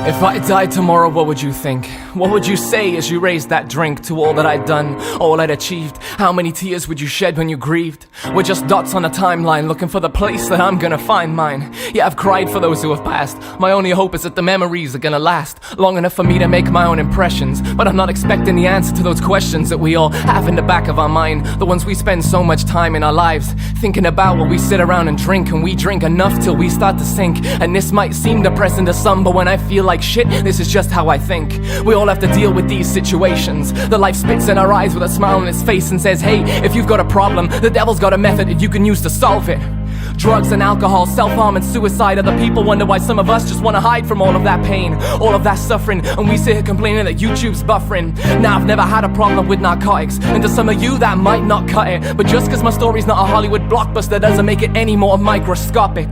If I died tomorrow, what would you think? What would you say as you raised that drink to all that I'd done, all I'd achieved? How many tears would you shed when you grieved? We're just dots on a timeline, looking for the place that I'm gonna find mine. Yeah, I've cried for those who have passed. My only hope is that the memories are gonna last long enough for me to make my own impressions. But I'm not expecting the answer to those questions that we all have in the back of our mind. The ones we spend so much time in our lives thinking about while we sit around and drink. And we drink enough till we start to sink. And this might seem depressing to some, but when I feel like shit, this is just how I think. We all have to deal with these situations. The life spits in our eyes with a smile on its face and says, hey, if you've got a problem, the devil's got a method that you can use to solve it. Drugs and alcohol, self-harm and suicide. Other people wonder why some of us just want to hide from all of that pain, all of that suffering, and we sit here complaining that YouTube's buffering. Now I've never had a problem with narcotics, and to some of you that might not cut it. But just cause my story's not a Hollywood blockbuster doesn't make it any more microscopic.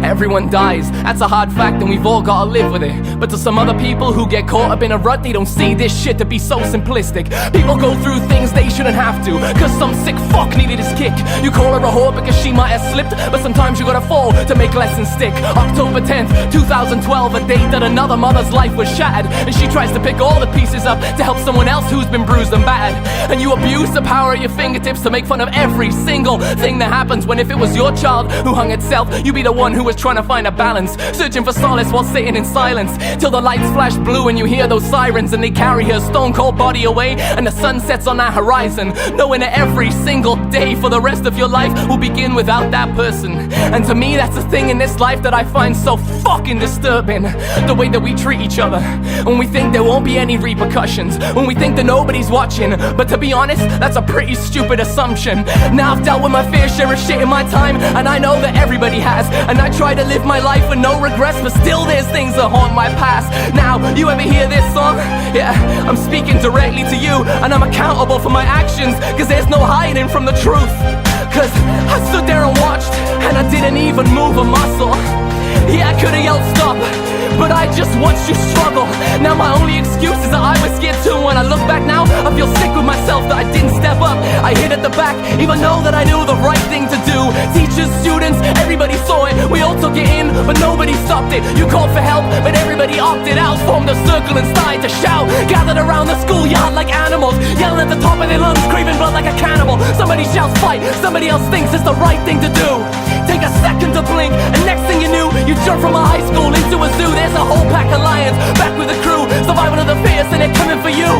Everyone dies, that's a hard fact and we've all gotta live with it. But to some other people who get caught up in a rut, they don't see this shit to be so simplistic. People go through things they shouldn't have to, cause some sick fuck needed his kick. You call her a whore because she might have slipped, but sometimes you gotta fall to make lessons stick. October 10th, 2012, a date that another mother's life was shattered, and she tries to pick all the pieces up to help someone else who's been bruised and battered. And you abuse the power at your fingertips to make fun of every single thing that happens, when if it was your child who hung itself, you'd be the one who was trying to find a balance, searching for solace while sitting in silence, till the lights flash blue and you hear those sirens and they carry her stone cold body away, and the sun sets on that horizon, knowing that every single day for the rest of your life will begin without that person. And to me that's the thing in this life that I find so fucking disturbing, the way that we treat each other, when we think there won't be any repercussions, when we think that nobody's watching. But to be honest, that's a pretty stupid assumption. Now I've dealt with my fair share of shit in my time, and I know that everybody has, and I try to live my life with no regrets, but still there's things that haunt my past. Now, you ever hear this song? Yeah, I'm speaking directly to you, and I'm accountable for my actions, cause there's no hiding from the truth. Cause I stood there and watched, and I didn't even move a muscle. Yeah, I could've yelled stop, but I just watched you struggle. Now my only excuse is that I was scared too. When I look back now, I feel sick with myself that I didn't step up. I hid at the back, even though that I knew the right thing to do. Teachers, students, everybody saw it. We all took it in, but nobody stopped it. You called for help, but everybody opted out. Formed a circle and started to shout. Gathered around the schoolyard like animals, yelling at the top of their lungs, craving blood like a cannibal. Somebody shouts fight, somebody else thinks it's the right thing to do. Take a second to blink, and next thing you knew, you jumped from a high school into a zoo. There's a whole pack of lions, back with the crew, survival of the fittest, and they're coming for you.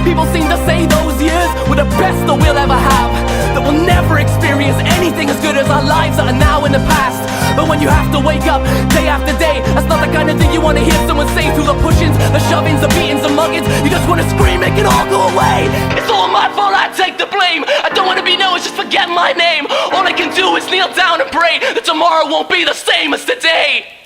People seem to say those years were the best that we'll ever have, that we'll never experience anything as good as our lives that are now in the past. But when you have to wake up day after day, that's not the kind of thing you want to hear someone say. Through the pushings, the shovings, the beatings, the muggings, you just want to scream, make it all go away. It's all my fault, I take the blame. I don't want to be known, just forget my name. All I can do is kneel down and pray that tomorrow won't be the same as today.